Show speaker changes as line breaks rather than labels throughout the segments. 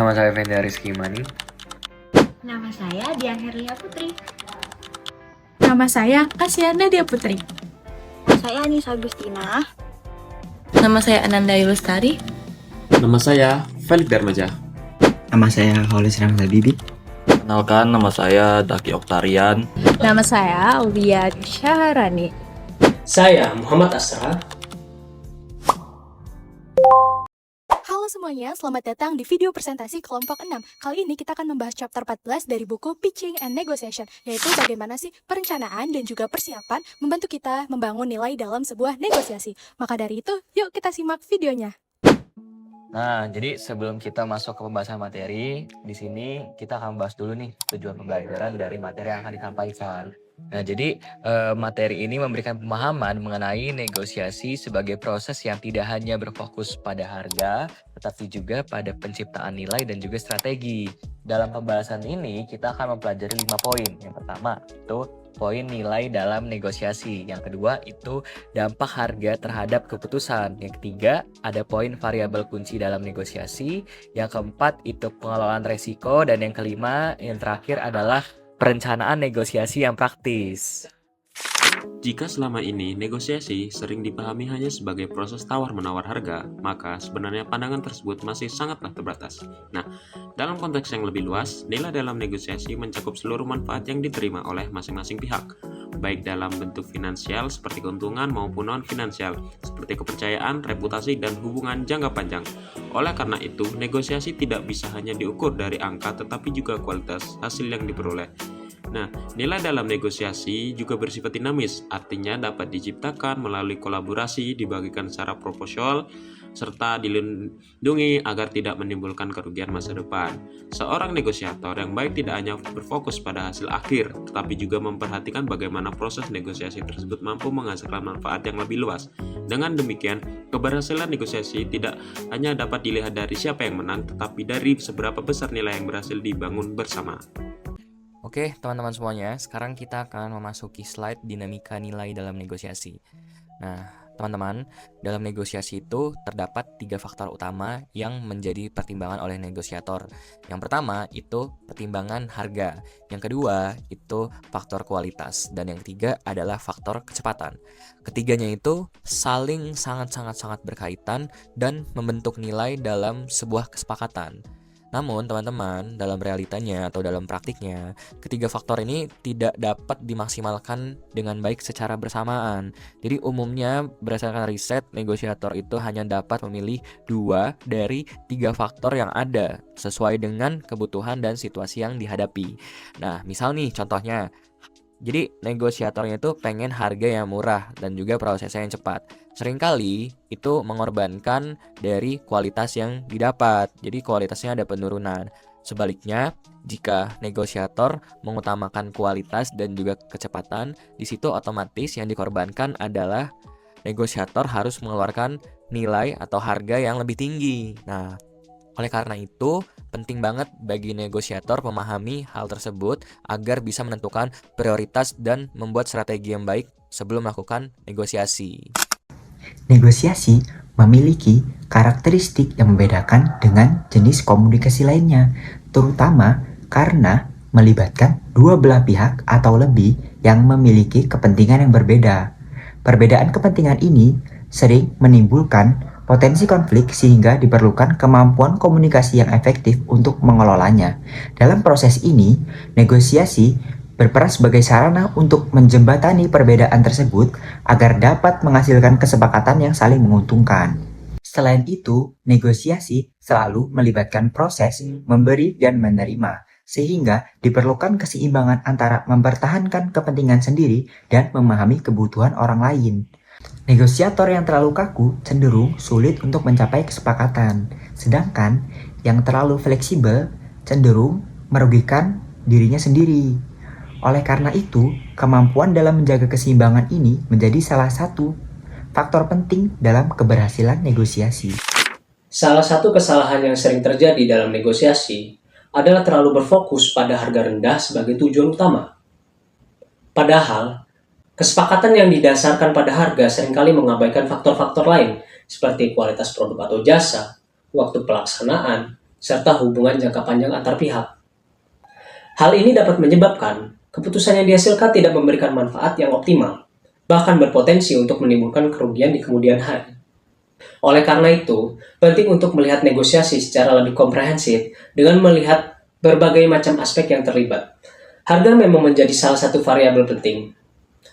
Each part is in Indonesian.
Nama saya Fenda Rizky Mani.
Nama saya Dian Herlia Putri.
Nama saya Kasiana Dia Putri.
Saya Anissa Agustina.
Nama saya Ananda Yulustari.
Nama saya Felix Darmaja.
Nama saya Khaulis Ramza Bibi.
Kenalkan, nama saya Daki Oktarian.
Nama saya Aulia Syaharani.
Saya Muhammad Asra.
Halo semuanya, selamat datang di video presentasi kelompok 6. Kali ini kita akan membahas chapter 14 dari buku Pitching and Negotiation, yaitu bagaimana sih perencanaan dan juga persiapan membantu kita membangun nilai dalam sebuah negosiasi. Maka dari itu, yuk kita simak videonya.
Nah, jadi sebelum kita masuk ke pembahasan materi, di sini kita akan bahas dulu nih tujuan pembelajaran dari materi yang akan disampaikan. Nah, jadi materi ini memberikan pemahaman mengenai negosiasi sebagai proses yang tidak hanya berfokus pada harga, tetapi juga pada penciptaan nilai dan juga strategi. Dalam pembahasan ini, kita akan mempelajari 5 poin. Yang pertama, itu poin nilai dalam negosiasi. Yang kedua, itu dampak harga terhadap keputusan. Yang ketiga, ada poin variabel kunci dalam negosiasi. Yang keempat, itu pengelolaan resiko. Dan yang kelima, yang terakhir adalah perencanaan negosiasi yang praktis.
Jika selama ini negosiasi sering dipahami hanya sebagai proses tawar-menawar harga, maka sebenarnya pandangan tersebut masih sangatlah terbatas. Nah, dalam konteks yang lebih luas, nilai dalam negosiasi mencakup seluruh manfaat yang diterima oleh masing-masing pihak, baik dalam bentuk finansial seperti keuntungan maupun non-finansial, seperti kepercayaan, reputasi, dan hubungan jangka panjang. Oleh karena itu, negosiasi tidak bisa hanya diukur dari angka tetapi juga kualitas hasil yang diperoleh. Nah, nilai dalam negosiasi juga bersifat dinamis, artinya dapat diciptakan melalui kolaborasi, dibagikan secara proporsional, serta dilindungi agar tidak menimbulkan kerugian masa depan. Seorang negosiator yang baik tidak hanya berfokus pada hasil akhir, tetapi juga memperhatikan bagaimana proses negosiasi tersebut mampu menghasilkan manfaat yang lebih luas. Dengan demikian, keberhasilan negosiasi tidak hanya dapat dilihat dari siapa yang menang, tetapi dari seberapa besar nilai yang berhasil dibangun bersama.
Oke, teman-teman semuanya, sekarang kita akan memasuki slide dinamika nilai dalam negosiasi. Nah, teman-teman, dalam negosiasi itu terdapat 3 faktor utama yang menjadi pertimbangan oleh negosiator. Yang pertama itu pertimbangan harga, yang kedua itu faktor kualitas, dan yang ketiga adalah faktor kecepatan. Ketiganya itu saling sangat-sangat berkaitan dan membentuk nilai dalam sebuah kesepakatan. Namun teman-teman, dalam realitanya atau dalam praktiknya, ketiga faktor ini tidak dapat dimaksimalkan dengan baik secara bersamaan. Jadi umumnya berdasarkan riset, negosiator itu hanya dapat memilih 2 dari 3 faktor yang ada sesuai dengan kebutuhan dan situasi yang dihadapi. Nah, misal nih contohnya, jadi negosiatornya itu pengen harga yang murah dan juga prosesnya yang cepat. Seringkali itu mengorbankan dari kualitas yang didapat. Jadi kualitasnya ada penurunan. Sebaliknya, jika negosiator mengutamakan kualitas dan juga kecepatan, di situ otomatis yang dikorbankan adalah negosiator harus mengeluarkan nilai atau harga yang lebih tinggi. Nah, oleh karena itu, penting banget bagi negosiator memahami hal tersebut agar bisa menentukan prioritas dan membuat strategi yang baik sebelum melakukan negosiasi.
Negosiasi memiliki karakteristik yang membedakan dengan jenis komunikasi lainnya, terutama karena melibatkan dua belah pihak atau lebih yang memiliki kepentingan yang berbeda. Perbedaan kepentingan ini sering menimbulkan potensi konflik sehingga diperlukan kemampuan komunikasi yang efektif untuk mengelolanya. Dalam proses ini, negosiasi berperan sebagai sarana untuk menjembatani perbedaan tersebut agar dapat menghasilkan kesepakatan yang saling menguntungkan. Selain itu, negosiasi selalu melibatkan proses memberi dan menerima, sehingga diperlukan keseimbangan antara mempertahankan kepentingan sendiri dan memahami kebutuhan orang lain. Negosiator yang terlalu kaku cenderung sulit untuk mencapai kesepakatan, sedangkan yang terlalu fleksibel cenderung merugikan dirinya sendiri. Oleh karena itu, kemampuan dalam menjaga keseimbangan ini menjadi salah satu faktor penting dalam keberhasilan negosiasi.
Salah satu kesalahan yang sering terjadi dalam negosiasi adalah terlalu berfokus pada harga rendah sebagai tujuan utama. Padahal, kesepakatan yang didasarkan pada harga seringkali mengabaikan faktor-faktor lain seperti kualitas produk atau jasa, waktu pelaksanaan, serta hubungan jangka panjang antar pihak. Hal ini dapat menyebabkan keputusan yang dihasilkan tidak memberikan manfaat yang optimal, bahkan berpotensi untuk menimbulkan kerugian di kemudian hari. Oleh karena itu, penting untuk melihat negosiasi secara lebih komprehensif dengan melihat berbagai macam aspek yang terlibat. Harga memang menjadi salah satu variabel penting,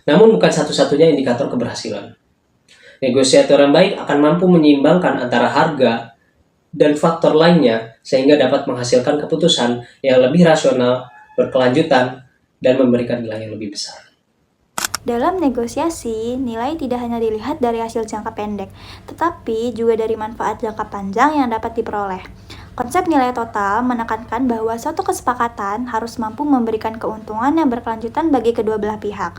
namun bukan satu-satunya indikator keberhasilan. Negosiator yang baik akan mampu menyeimbangkan antara harga dan faktor lainnya sehingga dapat menghasilkan keputusan yang lebih rasional, berkelanjutan, dan memberikan nilai yang lebih besar.
Dalam negosiasi, nilai tidak hanya dilihat dari hasil jangka pendek, tetapi juga dari manfaat jangka panjang yang dapat diperoleh. Konsep nilai total menekankan bahwa suatu kesepakatan harus mampu memberikan keuntungan yang berkelanjutan bagi kedua belah pihak.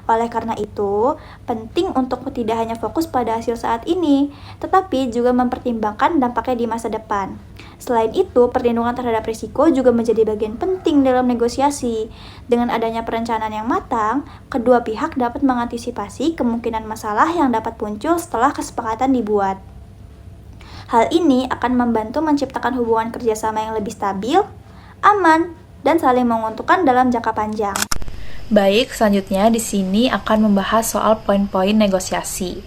Oleh karena itu, penting untuk tidak hanya fokus pada hasil saat ini, tetapi juga mempertimbangkan dampaknya di masa depan. Selain itu, perlindungan terhadap risiko juga menjadi bagian penting dalam negosiasi. Dengan adanya perencanaan yang matang, kedua pihak dapat mengantisipasi kemungkinan masalah yang dapat muncul setelah kesepakatan dibuat. Hal ini akan membantu menciptakan hubungan kerjasama yang lebih stabil, aman, dan saling menguntungkan dalam jangka panjang.
Baik, selanjutnya di sini akan membahas soal poin-poin negosiasi.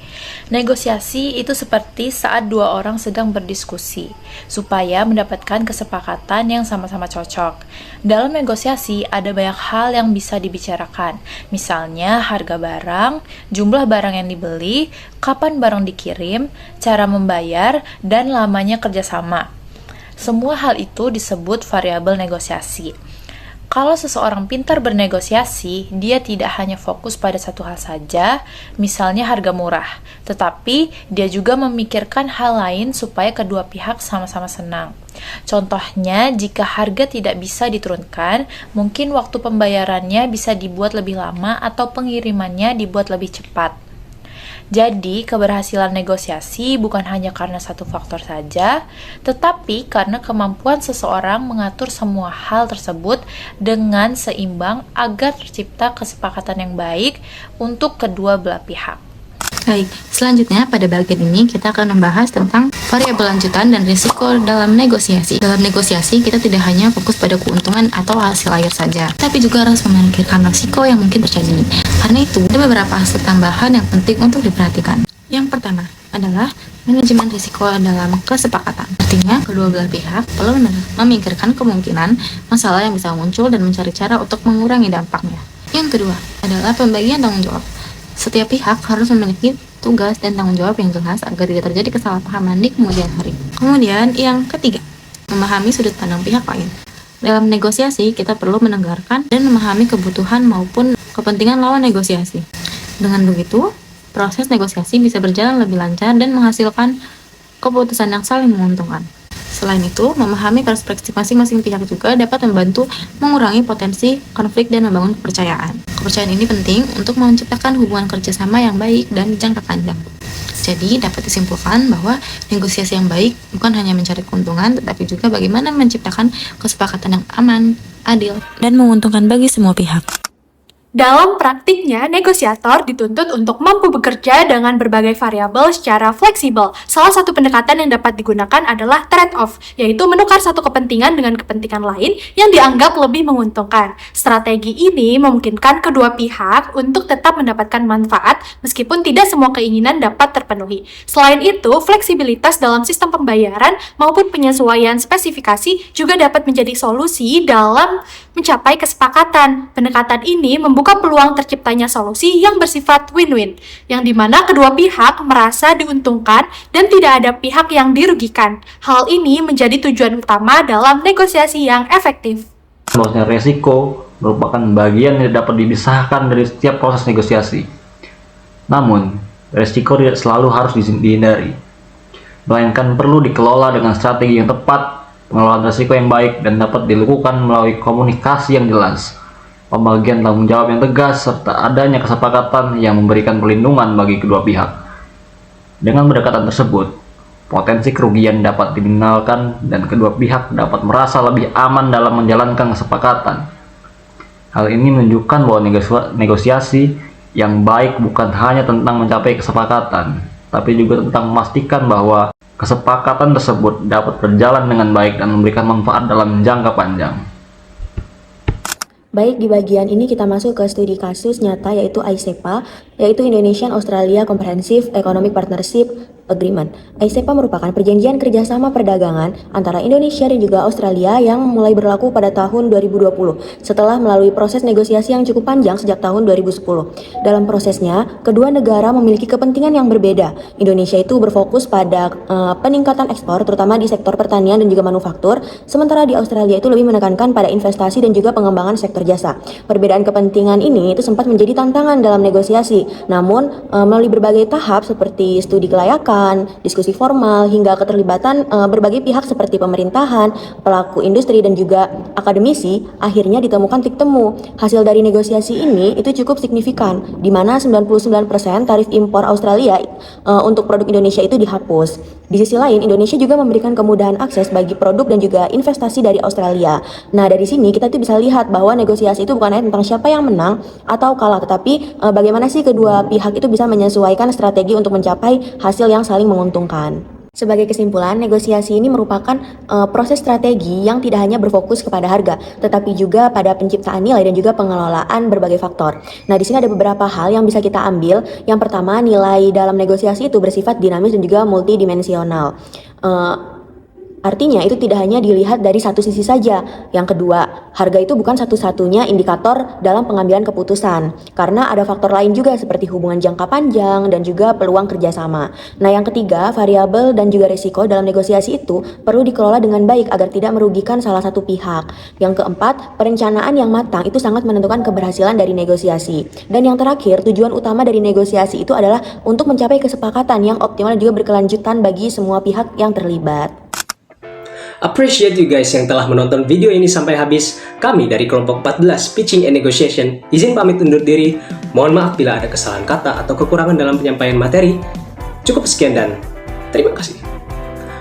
Negosiasi itu seperti saat dua orang sedang berdiskusi, supaya mendapatkan kesepakatan yang sama-sama cocok. Dalam negosiasi, ada banyak hal yang bisa dibicarakan, misalnya harga barang, jumlah barang yang dibeli, kapan barang dikirim, cara membayar, dan lamanya kerjasama. Semua hal itu disebut variabel negosiasi. Kalau seseorang pintar bernegosiasi, dia tidak hanya fokus pada satu hal saja, misalnya harga murah, tetapi dia juga memikirkan hal lain supaya kedua pihak sama-sama senang. Contohnya, jika harga tidak bisa diturunkan, mungkin waktu pembayarannya bisa dibuat lebih lama atau pengirimannya dibuat lebih cepat. Jadi, keberhasilan negosiasi bukan hanya karena satu faktor saja, tetapi karena kemampuan seseorang mengatur semua hal tersebut dengan seimbang agar tercipta kesepakatan yang baik untuk kedua belah pihak.
Baik, selanjutnya pada bagian ini kita akan membahas tentang variabel lanjutan dan risiko dalam negosiasi. Dalam negosiasi, kita tidak hanya fokus pada keuntungan atau hasil akhir saja, tapi juga harus memikirkan risiko yang mungkin terjadi. Karena itu, ada beberapa aspek tambahan yang penting untuk diperhatikan. Yang pertama adalah manajemen risiko dalam kesepakatan. Artinya, kedua belah pihak perlu memikirkan kemungkinan masalah yang bisa muncul dan mencari cara untuk mengurangi dampaknya. Yang kedua adalah pembagian tanggung jawab. Setiap pihak harus memiliki tugas dan tanggung jawab yang jelas agar tidak terjadi kesalahpahaman di kemudian hari. Kemudian yang ketiga, memahami sudut pandang pihak lain. Dalam negosiasi, kita perlu mendengarkan dan memahami kebutuhan maupun kepentingan lawan negosiasi. Dengan begitu, proses negosiasi bisa berjalan lebih lancar dan menghasilkan keputusan yang saling menguntungkan. Selain itu, memahami perspektif masing-masing pihak juga dapat membantu mengurangi potensi konflik dan membangun kepercayaan. Kepercayaan ini penting untuk menciptakan hubungan kerjasama yang baik dan jangka panjang. Jadi, dapat disimpulkan bahwa negosiasi yang baik bukan hanya mencari keuntungan, tetapi juga bagaimana menciptakan kesepakatan yang aman, adil, dan menguntungkan bagi semua pihak.
Dalam praktiknya, negosiator dituntut untuk mampu bekerja dengan berbagai variabel secara fleksibel. Salah satu pendekatan yang dapat digunakan adalah trade-off, yaitu menukar satu kepentingan dengan kepentingan lain yang dianggap lebih menguntungkan. Strategi ini memungkinkan kedua pihak untuk tetap mendapatkan manfaat meskipun tidak semua keinginan dapat terpenuhi. Selain itu, fleksibilitas dalam sistem pembayaran maupun penyesuaian spesifikasi juga dapat menjadi solusi dalam mencapai kesepakatan. Pendekatan ini membuka peluang terciptanya solusi yang bersifat win-win, yang dimana kedua pihak merasa diuntungkan dan tidak ada pihak yang dirugikan. Hal ini menjadi tujuan utama dalam negosiasi yang efektif.
Bahwasanya resiko merupakan bagian yang dapat dipisahkan dari setiap proses negosiasi. Namun, resiko tidak selalu harus dihindari, melainkan perlu dikelola dengan strategi yang tepat. Pengelolaan risiko yang baik dan dapat dilakukan melalui komunikasi yang jelas, pembagian tanggung jawab yang tegas, serta adanya kesepakatan yang memberikan perlindungan bagi kedua pihak. Dengan pendekatan tersebut, potensi kerugian dapat diminimalkan dan kedua pihak dapat merasa lebih aman dalam menjalankan kesepakatan. Hal ini menunjukkan bahwa negosiasi yang baik bukan hanya tentang mencapai kesepakatan, tapi juga tentang memastikan bahwa kesepakatan tersebut dapat berjalan dengan baik dan memberikan manfaat dalam jangka panjang.
Baik, di bagian ini kita masuk ke studi kasus nyata yaitu ICEPA, yaitu Indonesian Australia Comprehensive Economic Partnership Agreement. ICEPA merupakan perjanjian kerjasama perdagangan antara Indonesia dan juga Australia yang mulai berlaku pada tahun 2020 setelah melalui proses negosiasi yang cukup panjang sejak tahun 2010. Dalam prosesnya, kedua negara memiliki kepentingan yang berbeda. Indonesia itu berfokus pada peningkatan ekspor terutama di sektor pertanian dan juga manufaktur, sementara di Australia itu lebih menekankan pada investasi dan juga pengembangan sektor jasa. Perbedaan kepentingan ini itu sempat menjadi tantangan dalam negosiasi. Namun, melalui berbagai tahap seperti studi kelayakan, diskusi formal, hingga keterlibatan berbagai pihak seperti pemerintahan, pelaku industri, dan juga akademisi, akhirnya ditemukan titik temu. Hasil dari negosiasi ini itu cukup signifikan, di mana 99% tarif impor Australia untuk produk Indonesia itu dihapus. Di sisi lain, Indonesia juga memberikan kemudahan akses bagi produk dan juga investasi dari Australia. Nah, dari sini kita tuh bisa lihat bahwa negosiasi itu bukan hanya tentang siapa yang menang atau kalah, tetapi bagaimana sih kedua pihak itu bisa menyesuaikan strategi untuk mencapai hasil yang saling menguntungkan. Sebagai kesimpulan, negosiasi ini merupakan proses strategi yang tidak hanya berfokus kepada harga, tetapi juga pada penciptaan nilai dan juga pengelolaan berbagai faktor. Nah, di sini ada beberapa hal yang bisa kita ambil. Yang pertama, nilai dalam negosiasi itu bersifat dinamis dan juga multidimensional. Artinya itu tidak hanya dilihat dari satu sisi saja. Yang kedua, harga itu bukan satu-satunya indikator dalam pengambilan keputusan, karena ada faktor lain juga seperti hubungan jangka panjang dan juga peluang kerjasama. Nah, yang ketiga, variabel dan juga risiko dalam negosiasi itu perlu dikelola dengan baik agar tidak merugikan salah satu pihak. Yang keempat, perencanaan yang matang itu sangat menentukan keberhasilan dari negosiasi. Dan yang terakhir, tujuan utama dari negosiasi itu adalah untuk mencapai kesepakatan yang optimal dan juga berkelanjutan bagi semua pihak yang terlibat.
Appreciate you guys yang telah menonton video ini sampai habis. Kami dari kelompok 14 Pitching and Negotiation izin pamit undur diri. Mohon maaf bila ada kesalahan kata atau kekurangan dalam penyampaian materi. Cukup sekian dan terima kasih.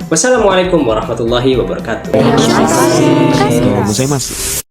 Wassalamualaikum warahmatullahi wabarakatuh.
Terima kasih.